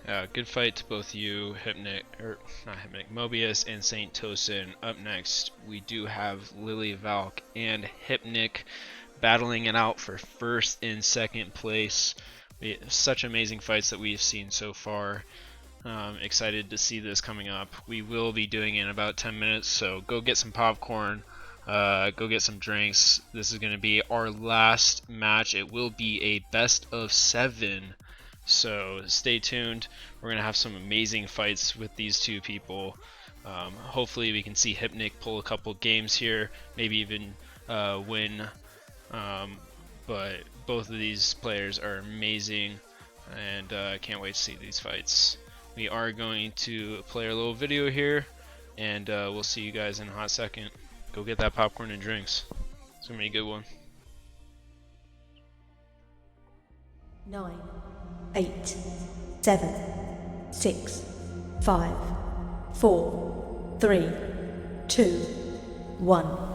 Good fight to both you, Hypnic, or not Hypnic, Mobius and Saint Tosin. Up next, we do have Lily Valk and Hypnic battling it out for first and second place. Such amazing fights that we've seen so far. Excited to see this coming up. We will be doing it in about 10 minutes, so go get some popcorn, go get some drinks. This is going to be our last match. It will be a best of 7, so stay tuned. We're going to have some amazing fights with these two people. Hopefully we can see Hypnic pull a couple games here, maybe even win. But both of these players are amazing, and I can't wait to see these fights. We are going to play our little video here, and we'll see you guys in a hot second. Go get that popcorn and drinks. It's gonna be a good one. 9, 8, 7, 6, 5, 4, 3, 2, 1.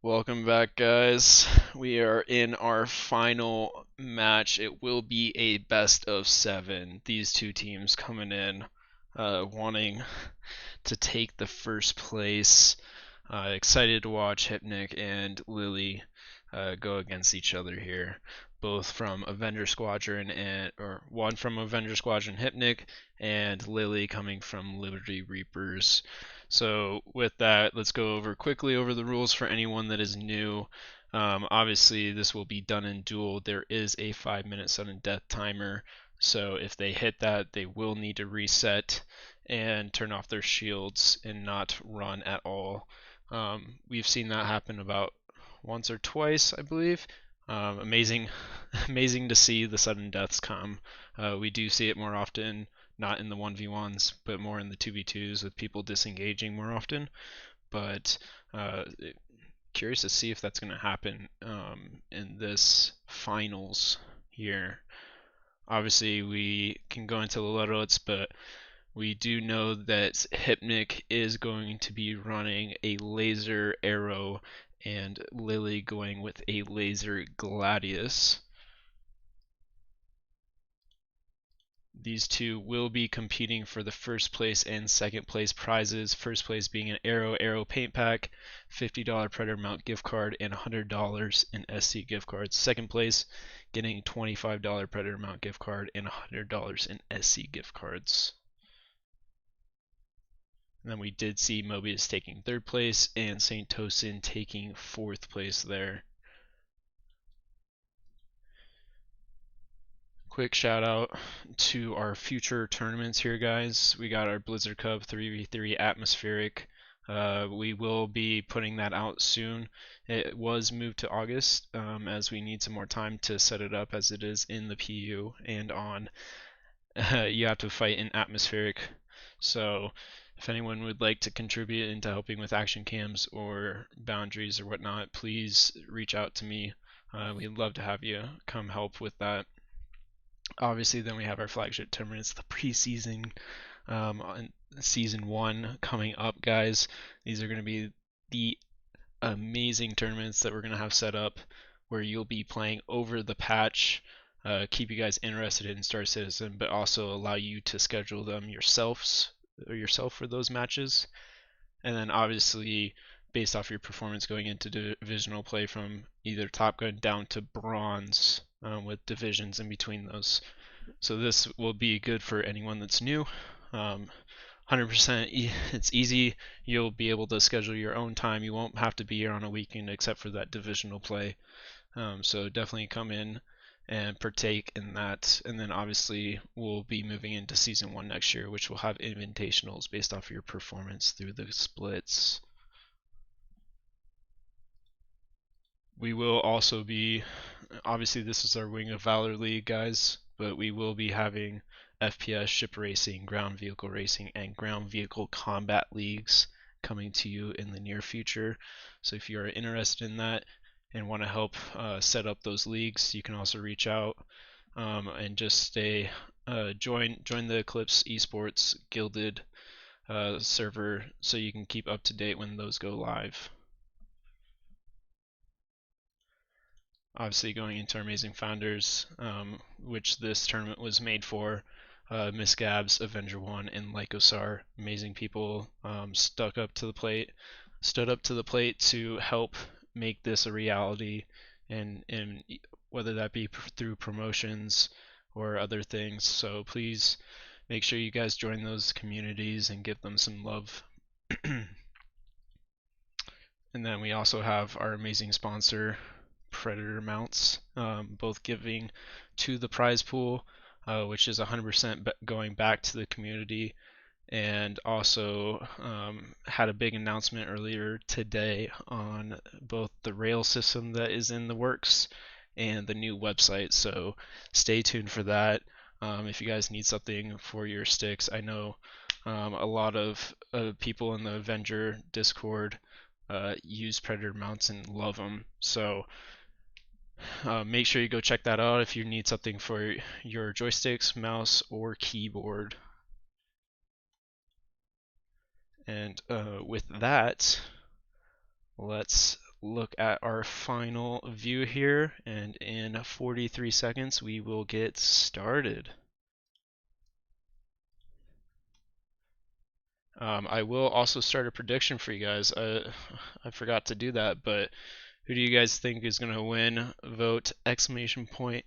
Welcome back, guys. We are in our final match. It will be a best of 7. These two teams coming in wanting to take the first place. Excited to watch Hypnic and Lily go against each other here. Both from Avenger Squadron or one from Avenger Squadron Hypnic and Lily coming from Liberty Reapers. So with that, let's go quickly over the rules for anyone that is new. Obviously, this will be done in duel. There is a 5-minute sudden death timer, so if they hit that, they will need to reset and turn off their shields and not run at all. We've seen that happen about once or twice, I believe. Amazing to see the sudden deaths come. We do see it more often, not in the 1v1s, but more in the 2v2s with people disengaging more often. But curious to see if that's going to happen in this finals here. Obviously, we can go into the lottos, but we do know that Hypnic is going to be running a laser arrow and Lily going with a laser gladius. These two will be competing for the first place and second place prizes. First place being an arrow paint pack, $50 Predator Mount gift card, and $100 in SC gift cards. Second place getting $25 Predator Mount gift card and $100 in SC gift cards. And then we did see Mobius taking third place and St. Tosin taking fourth place there. Quick shout out to our future tournaments here, guys. We got our Blizzard Cup 3v3 Atmospheric. We will be putting that out soon. It was moved to August as we need some more time to set it up, as it is in the PU and on. You have to fight in Atmospheric. So if anyone would like to contribute into helping with action cams or boundaries or whatnot, please reach out to me. We'd love to have you come help with that. Obviously, then we have our flagship tournaments, the preseason, season 1 coming up, guys. These are going to be the amazing tournaments that we're going to have set up where you'll be playing over the patch, keep you guys interested in Star Citizen, but also allow you to schedule them yourself for those matches. And then obviously, based off your performance going into divisional play from either Top Gun down to Bronze, with divisions in between those. So this will be good for anyone that's new. 100% it's easy. You'll be able to schedule your own time. You won't have to be here on a weekend except for that divisional play. So definitely come in and partake in that. And then obviously we'll be moving into season 1 next year, which will have invitationals based off your performance through the splits. We will also be, obviously this is our Wing of Valor League, guys, but we will be having FPS, ship racing, ground vehicle racing, and ground vehicle combat leagues coming to you in the near future. So if you are interested in that and want to help set up those leagues, you can also reach out and just join the Eclipse Esports Gilded server so you can keep up to date when those go live. Obviously going into our amazing founders, which this tournament was made for. Miss Gabs, Avenger One, and Lycosar, amazing people, stood up to the plate to help make this a reality, and whether that be through promotions or other things. So please make sure you guys join those communities and give them some love. And then we also have our amazing sponsor, Predator Mounts, both giving to the prize pool, which is 100% going back to the community, and also had a big announcement earlier today on both the rail system that is in the works and the new website. So stay tuned for that. If you guys need something for your sticks, I know a lot of people in the Avenger Discord use Predator mounts and love them. So make sure you go check that out if you need something for your joysticks, mouse, or keyboard. And with that, let's look at our final view here, and in 43 seconds we will get started. I will also start a prediction for you guys. I forgot to do that, but who do you guys think is going to win? Vote exclamation point,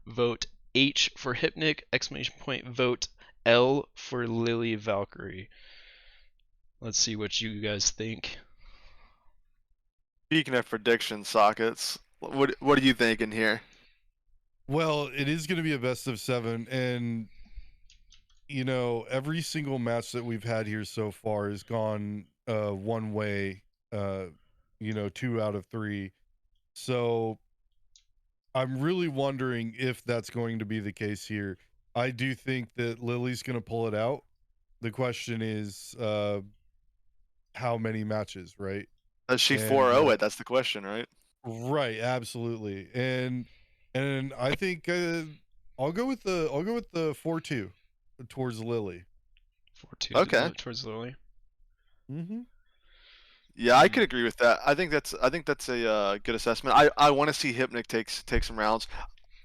vote H for Hypnic, exclamation point, vote L for Lily Valkyrie. Let's see what you guys think. Speaking of prediction sockets, what are you thinking here? Well, it is going to be a best of 7, and you know, every single match that we've had here so far has gone one way, you know, 2 out of 3. So I'm really wondering if that's going to be the case here. I do think that Lily's going to pull it out. The question is how many matches, right? Does she And 4-0 it? That's the question, right? right, absolutely. And I think I'll go with the 4-2 towards Lily. 4-2 Okay. towards Lily. Mm-hmm. Yeah, I could agree with that. I think that's a good assessment. I want to see Hypnic take some rounds.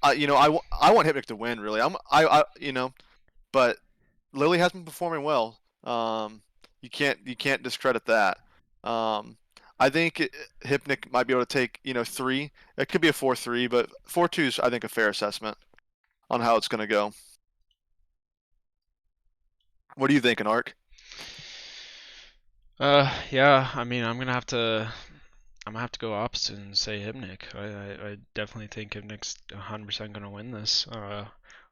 I want Hypnic to win. Really, but Lily has been performing well. You can't discredit that. Um, I think Hypnic might be able to take 3. It could be a 4-3, but 4-2 is I think a fair assessment on how it's going to go. What are you thinking, Ark? Yeah, I mean, I'm gonna have to go opposite and say Hypnic. I definitely think Hypnic's 100% gonna win this.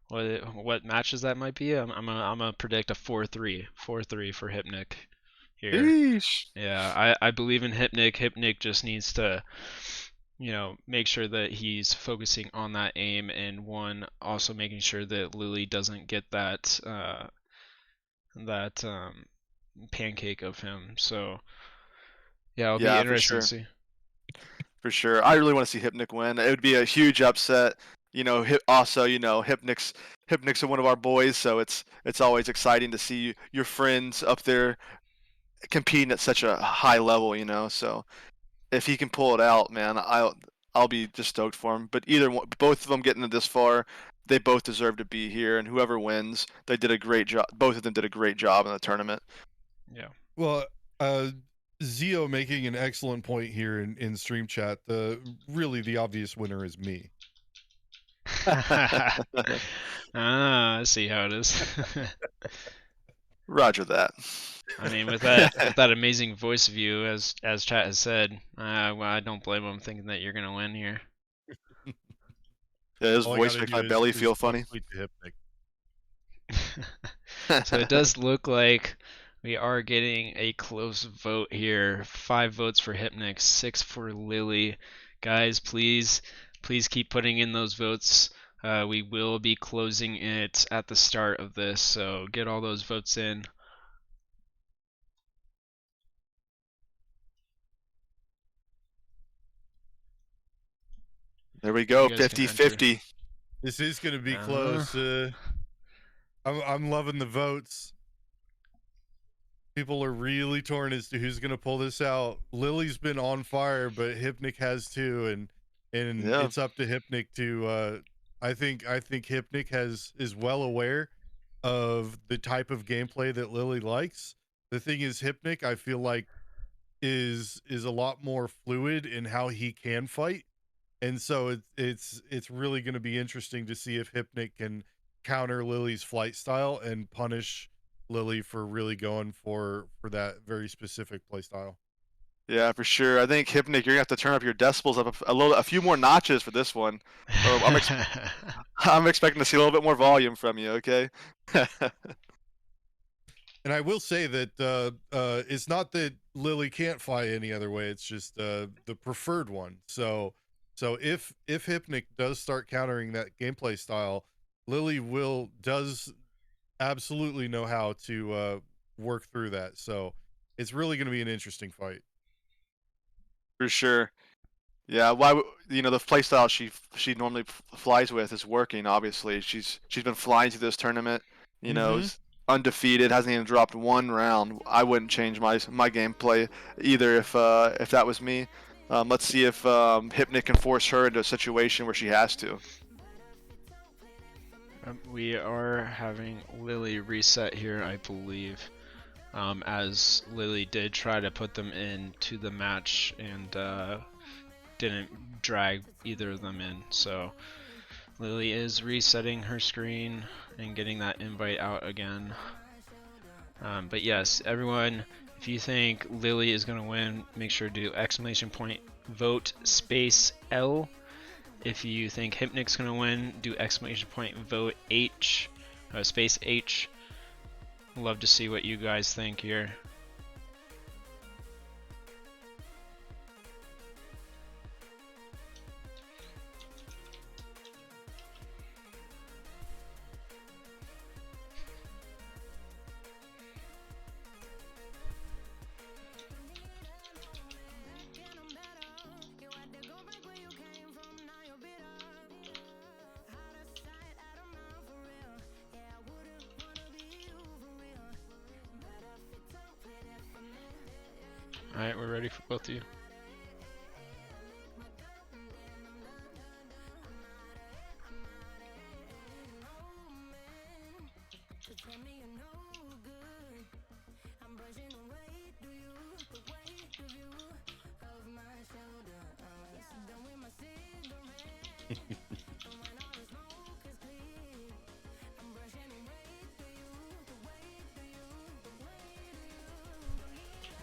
What matches that might be? I'm gonna predict a 4-3, 4-3 for Hypnic here. Sheesh. Yeah, I believe in Hypnic. Hypnic just needs to, make sure that he's focusing on that aim, and also making sure that Lily doesn't get that pancake of him. So yeah, it'll be Yeah, for interesting to sure. see. For sure. I really want to see Hypnic win. It would be a huge upset. Also, Hypnic's one of our boys, so it's always exciting to see your friends up there competing at such a high level, So if he can pull it out, man, I'll be just stoked for him. But both of them getting this far, they both deserve to be here, and whoever wins, they did a great job. Both of them did a great job in the tournament. Yeah. Well, Zio making an excellent point here in stream chat. The obvious winner is me. I see how it is. Roger that. I mean, with that amazing voice of you, as chat has said, well, I don't blame him thinking that you're gonna win here. Yeah, his All I voice gotta makes do my is belly feel talk funny. sweet to Hypnic. So it does look like we are getting a close vote here. 5 votes for Hypnic, 6 for Lily. Guys, please keep putting in those votes. We will be closing it at the start of this, so get all those votes in. There we go, You guys can enter. 50-50. This is gonna be Uh, close. I'm loving the votes. People are really torn as to who's gonna pull this out. Lily's been on fire, but Hypnic has too, and Yeah. it's up to Hypnic to. I think Hypnic is well aware of the type of gameplay that Lily likes. The thing is, Hypnic, I feel like, is a lot more fluid in how he can fight, and so it's really going to be interesting to see if Hypnic can counter Lily's flight style and punish Lily for really going for that very specific play style. Yeah, for sure. I think Hypnic, you're gonna have to turn up your decibels up a few more notches for this one. Or I'm expecting to see a little bit more volume from you. Okay. And I will say that it's not that Lily can't fly any other way. It's just the preferred one. So if Hypnic does start countering that gameplay style, Lily does absolutely know how to work through that. So it's really going to be an interesting fight. For sure. Yeah. The playstyle she normally flies with is working. Obviously, she's been flying through this tournament. Mhm. Is undefeated, hasn't even dropped one round. I wouldn't change my gameplay either if that was me. Let's see if Hypnic can force her into a situation where she has to. We are having Lily reset here, I believe, as Lily did try to put them into the match and didn't drag either of them in. So Lily is resetting her screen and getting that invite out again. But yes, everyone, if you think Lily is going to win, make sure to do ! vote space L. If you think Hypnic's going to win, do ! vote H, space H. Love to see what you guys think here. Alright, we're ready for both of you.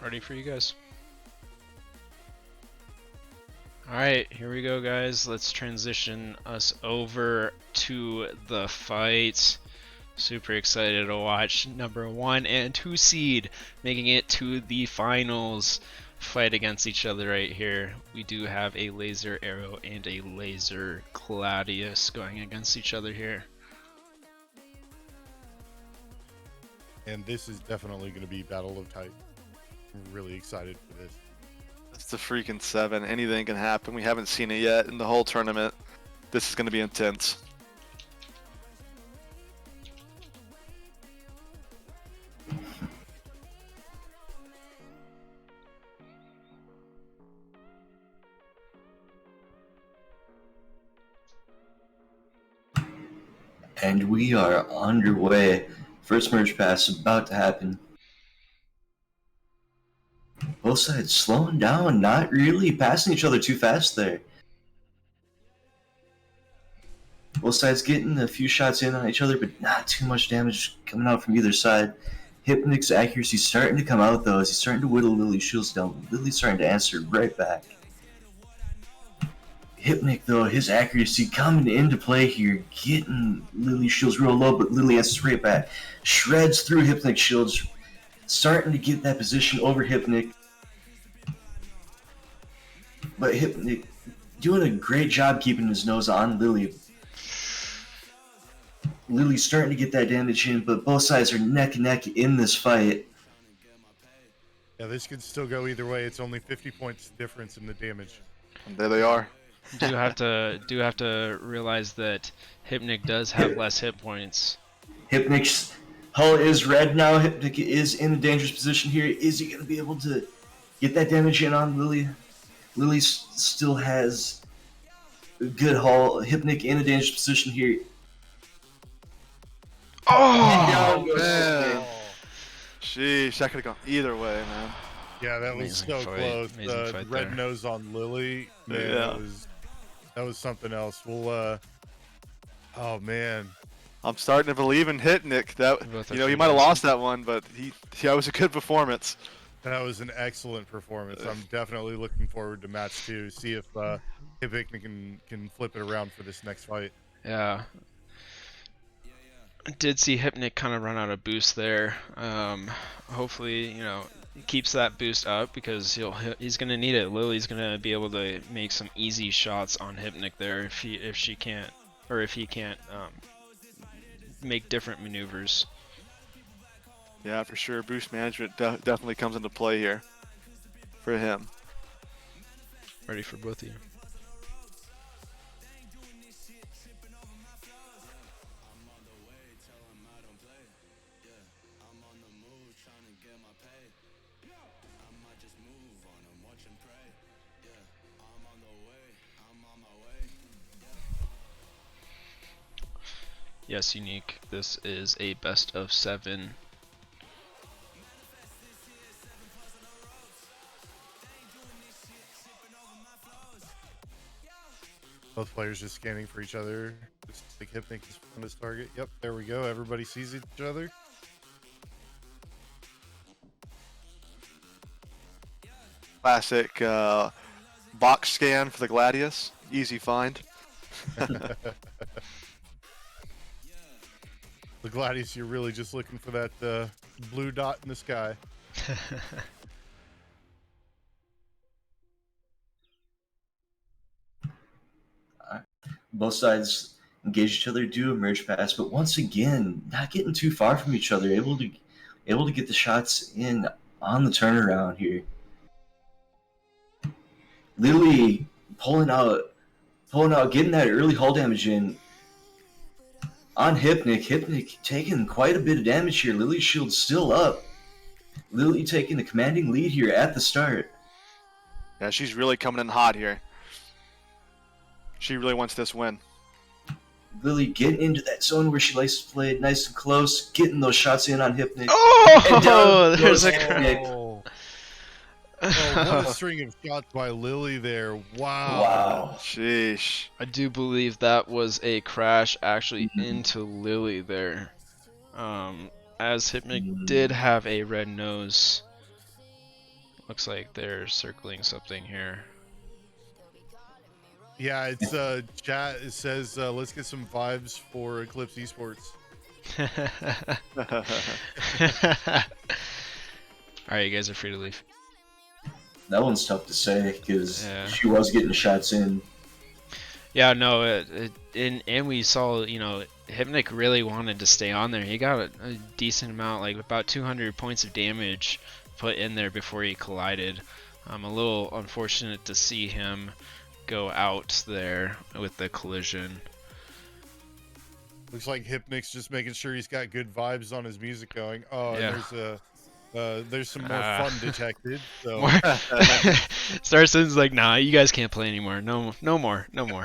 Ready for you guys. Alright, here we go, guys. Let's transition us over to the fight. Super excited to watch number 1 and 2 seed making it to the finals. Fight against each other right here. We do have a laser arrow and a laser gladius going against each other here. And this is definitely going to be Battle of Titan. I'm really excited for this. It's the freaking 7. Anything can happen. We haven't seen it yet in the whole tournament. This is going to be intense. And we are underway. First merge pass about to happen. Both sides slowing down, not really passing each other too fast there. Both sides getting a few shots in on each other, but not too much damage coming out from either side. Hypnic's accuracy starting to come out though, as he's starting to whittle Lily's shields down. Lily's starting to answer right back. Hypnic though, his accuracy coming into play here, getting Lily's shields real low, but Lily answers right back. Shreds through Hypnic's shields, starting to get that position over Hypnic. But Hypnic doing a great job keeping his nose on Lily. Lily's starting to get that damage in, but both sides are neck and neck in this fight. Yeah, this could still go either way. It's only 50 points difference in the damage. And there they are. do have to realize that Hypnic does have less hit points. Hypnic's hull is red now. Hypnic is in a dangerous position here. Is he going to be able to get that damage in on Lily? Lily still has a good hull. Hypnic in a dangerous position here. Oh, man. Sheesh, that could have gone either way, man. Yeah, that was Amazing so fight. close. Amazing The fight red there. nose on Lily, man, Yeah. that was something else. We'll, oh man, I'm starting to believe in Hypnic. That Both you are know, he might have fantastic. lost that one, but that was a good performance. that was an excellent performance. I'm definitely looking forward to match 2. See if Hypnic can flip it around for this next fight. Yeah. I did see Hypnic kind of run out of boost there. Hopefully, you know, he keeps that boost up because he's gonna need it. Lily's gonna be able to make some easy shots on Hypnic there if he can't make different maneuvers. Yeah, for sure. Boost management definitely comes into play here for him. Ready for both of you. Yes, Unique. This is a best of 7. Both players just scanning for each other. Just like Hypnic is on his target. Yep, there we go. Everybody sees each other. Classic box scan for the Gladius. Easy find. The Gladius, you're really just looking for that blue dot in the sky. Both sides engage each other, do a merge pass, but once again, not getting too far from each other, able to get the shots in on the turnaround here. Lily pulling out, getting that early hull damage in on Hypnic. Hypnic taking quite a bit of damage here. Lily's shield's still up. Lily taking a commanding lead here at the start. Yeah, she's really coming in hot here. She really wants this win. Lily getting into that zone where she likes to play, nice and close, getting those shots in on Hypnic. And down Oh, there's goes a Hypnic. Oh, what a string of shots by Lily there. Wow. Wow. Sheesh. I do believe that was a crash actually Mhm. into Lily there. As Hypnic Mhm. did have a red nose. Looks like they're circling something here. Yeah, it's chat. It says let's get some vibes for Eclipse Esports. Alright, you guys are free to leave. That one's tough to say because Yeah. she was getting shots in. Yeah, no, and we saw, you know, Hypnic really wanted to stay on there. He got a decent amount, like about 200 points of damage put in there before he collided. A little unfortunate to see him go out there with the collision. Looks like Hypnic's just making sure he's got good vibes on his music going. Oh, Yeah. and there's some more fun detected. So More Starson's like, nah, you guys can't play anymore. No more.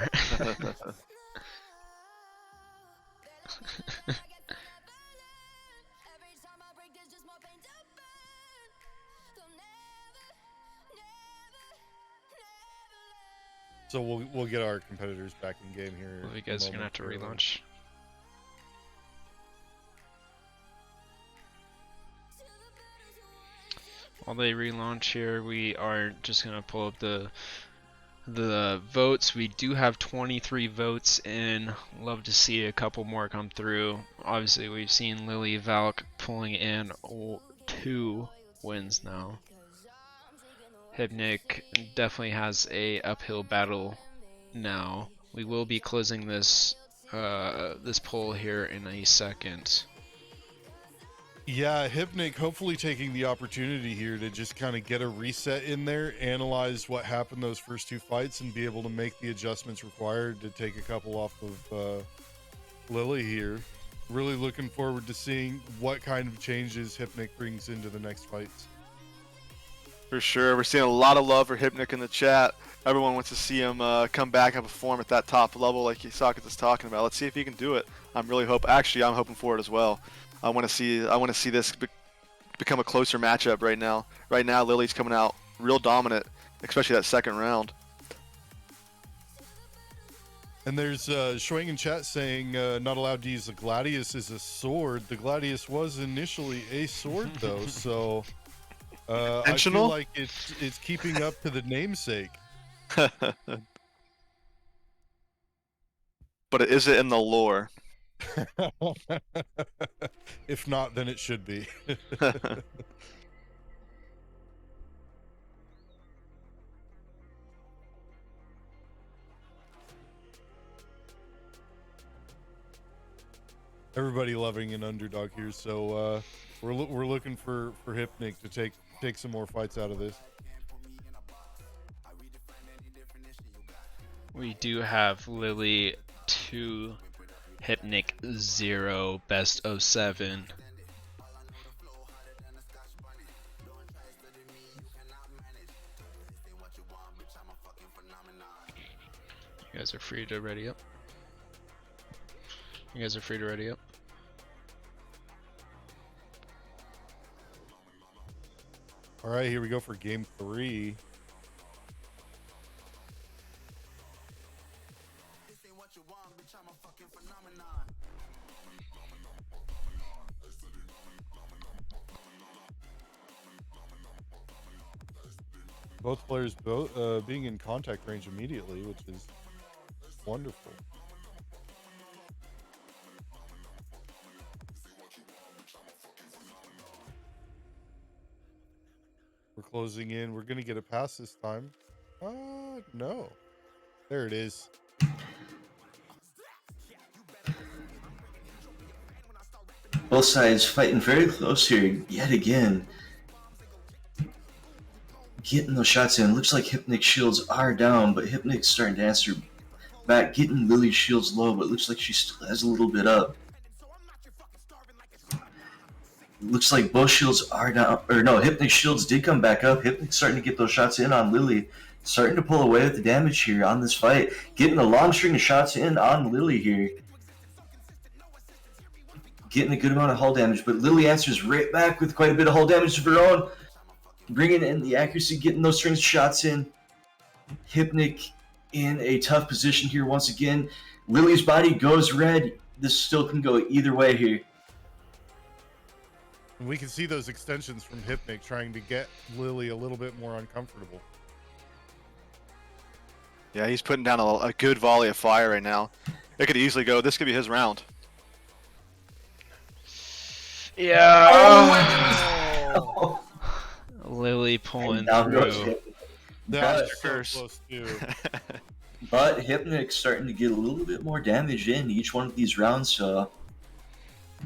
so we'll get our competitors back in game here. Well, you guys are gonna have to relaunch. While they relaunch here, we are just gonna pull up the votes. We do have 23 votes in. Love to see a couple more come through. Obviously, we've seen Lily Valk pulling in 2 wins now. Hypnic definitely has a uphill battle now. We will be closing this this poll here in a second. Yeah, Hypnic hopefully taking the opportunity here to just kind of get a reset in there, analyze what happened those first 2 fights, and be able to make the adjustments required to take a couple off of Lily here. Really looking forward to seeing what kind of changes Hypnic brings into the next fights. For sure. We're seeing a lot of love for Hypnic in the chat. Everyone wants to see him come back and perform at that top level like Sockets is talking about. Let's see if he can do it. I'm hoping for it as well. I want to see this become a closer matchup right now. Right now, Lily's coming out real dominant, especially that second round. And there's Schwing in chat saying not allowed to use the Gladius as a sword. The Gladius was initially a sword though, so I feel Intentional? like it's keeping up to the namesake. But is it in the lore? If not, then it should be. Everybody loving an underdog here, so we're looking for Hypnic to take some more fights out of this. We do have Lily 2, Hypnic 0, best of 7. You guys are free to ready up. All right, here we go for game 3. Both players being in contact range immediately, which is wonderful. We're closing in. We're going to get a pass this time. No. There it is. Both sides fighting very close here yet again. Getting those shots in. Looks like Hypnic's shields are down, but Hypnic's starting to answer back. Getting Lily's shields low, but it looks like she still has a little bit up. Looks like both shields are down, or no, Hypnic's shields did come back up. Hypnic's starting to get those shots in on Lily. Starting to pull away with the damage here on this fight. Getting a long string of shots in on Lily here. Getting a good amount of hull damage, but Lily answers right back with quite a bit of hull damage of her own. Bringing in the accuracy, getting those strings of shots in. Hypnic in a tough position here once again. Lily's body goes red. This still can go either way here. And we can see those extensions from Hypnic trying to get Lily a little bit more uncomfortable. Yeah, he's putting down a good volley of fire right now. It could easily go. This could be his round. Yeah. Oh. Lily pulling Down goes through. Hypnic. That was your so curse. close too. But Hypnic's starting to get a little bit more damage in each one of these rounds, so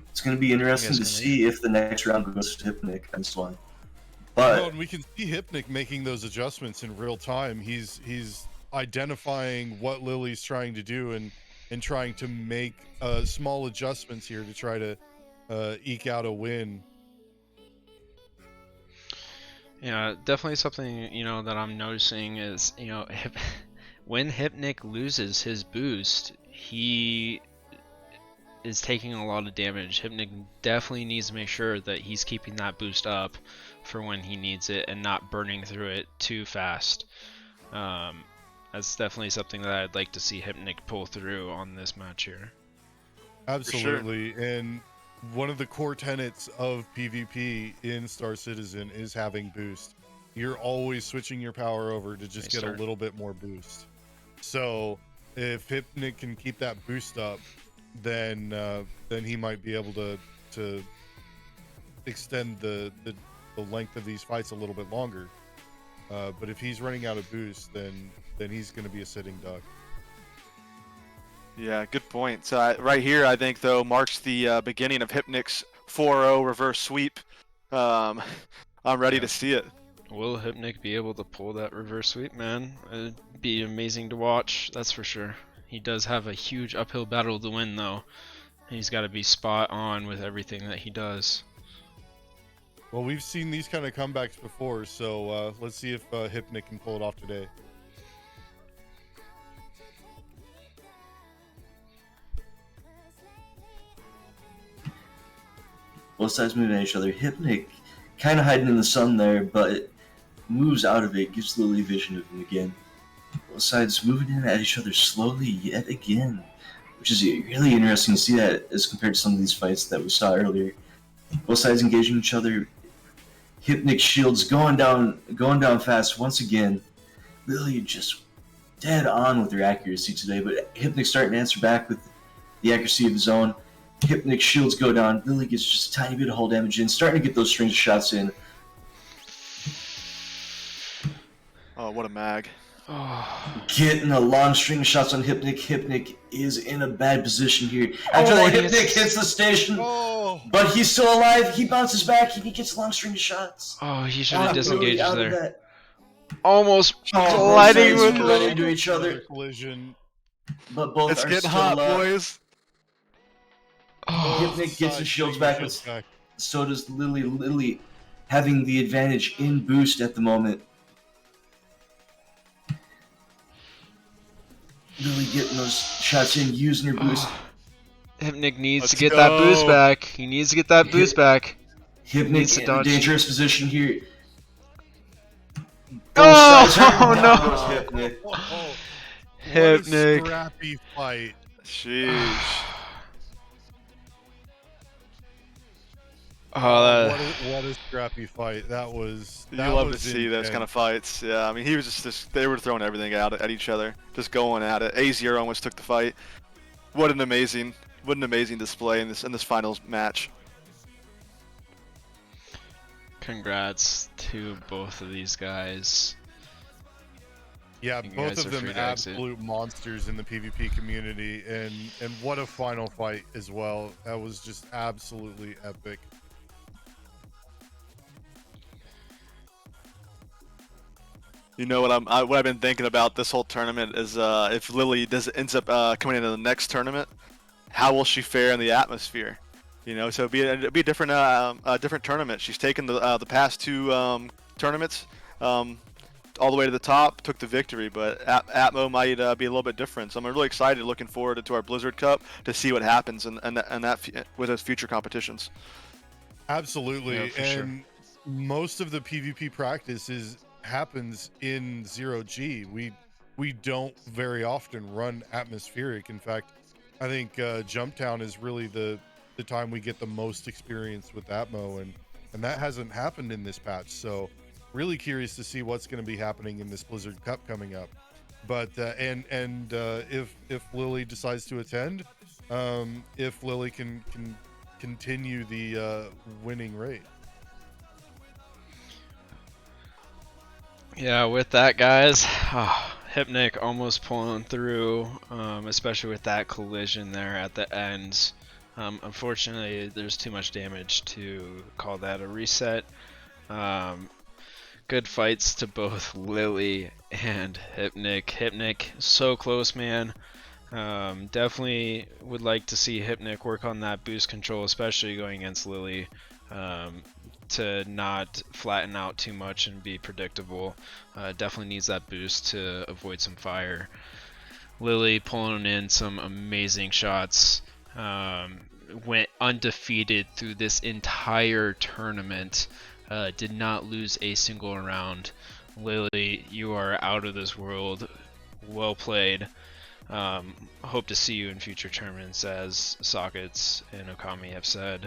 it's going to be interesting to see if the next round goes to Hypnic on this one. Well, But and we can see Hypnic making those adjustments in real time. He's identifying what Lily's trying to do and trying to make small adjustments here to try to eke out a win. Yeah, definitely something, that I'm noticing is, when Hypnic loses his boost, he is taking a lot of damage. Hypnic definitely needs to make sure that he's keeping that boost up for when he needs it and not burning through it too fast. That's definitely something that I'd like to see Hypnic pull through on this match here. Absolutely. And one of the core tenets of PvP in Star Citizen is having boost. You're always switching your power over to just get a little bit more boost. So if Hypnic can keep that boost up, then he might be able to extend the length of these fights a little bit longer. But if he's running out of boost, then he's going to be a sitting duck. Yeah, good point. So right here, I think, though, marks the beginning of Hypnic's 4-0 reverse sweep. I'm ready to see it. Will Hypnic be able to pull that reverse sweep, man? It'd be amazing to watch, that's for sure. He does have a huge uphill battle to win, though. He's got to be spot on with everything that he does. Well, we've seen these kind of comebacks before, so let's see if Hypnic can pull it off today. both sides moving at each other. Hypnic kind of hiding in the sun there, but moves out of it, gives Lily vision of him again. Both sides moving in at each other slowly yet again, which is really interesting to see that as compared to some of these fights that we saw earlier. Both sides engaging each other. Hypnic shields going down fast once again. Lily just dead on with her accuracy today, but Hypnic starting to answer back with the accuracy of his own. Hypnic shields go down. Lily gets just a tiny bit of hull damage in, starting to get those strings of shots in. Oh, what a mag. Getting a long string of shots on Hypnic. Hypnic is in a bad position here. After that, Hypnic hits the station, but he's still alive. He bounces back and he gets a long string of shots. Oh, he should have disengaged out of there. that. Almost Both colliding sides with run him. into each other, Collision. but both It's are getting still hot, alive. boys. Hypnic gets his shields back, but so does Lily. Lily having the advantage in boost at the moment. Lily getting those shots in, using her boost. Hypnic needs Let's to get that boost go. back. He needs to get that boost back. Needs Hypnic to in a dodge. dangerous position here. Oh, Both sides are- no. Down goes Hypnic. What Hypnic. a scrappy fight. Sheesh. Oh, What a scrappy fight. That was. You That love to was see those intense. kind of fights. Yeah, I mean, he was just they were throwing everything out at each other, just going at it. A0 almost took the fight. What an amazing display in this finals match. congrats to both of these guys. Yeah, You both guys of are them free to exit. absolute monsters in the PvP community, and what a final fight as well. That was just absolutely epic. You know what what I've been thinking about this whole tournament is if Lily ends up coming into the next tournament, how will she fare in the atmosphere? You know, so it'd be a different tournament. She's taken the past two tournaments all the way to the top, took the victory, but Atmo might be a little bit different. So I'm really excited, looking forward to our Blizzard Cup to see what happens with those future competitions. Absolutely, Yeah, for and most of the PvP practice happens in 0G. We don't very often run atmospheric. In fact, I think Jumptown is really the time we get the most experience with Atmo, and that hasn't happened in this patch. So really curious to see what's going to be happening in this Blizzard Cup coming up. But if Lily decides to attend, if Lily can continue the winning rate. Yeah, with that, guys, Hypnic almost pulling through, especially with that collision there at the end. Unfortunately, there's too much damage to call that a reset. Good fights to both Lily and Hypnic. Hypnic, so close, man. Definitely would like to see Hypnic work on that boost control, especially going against Lily, to not flatten out too much and be predictable. Definitely needs that boost to avoid some fire. Lily pulling in some amazing shots. Went undefeated through this entire tournament. Did not lose a single round. Lily, you are out of this world. Well played. Hope to see you in future tournaments, as Sockets and Okami have said.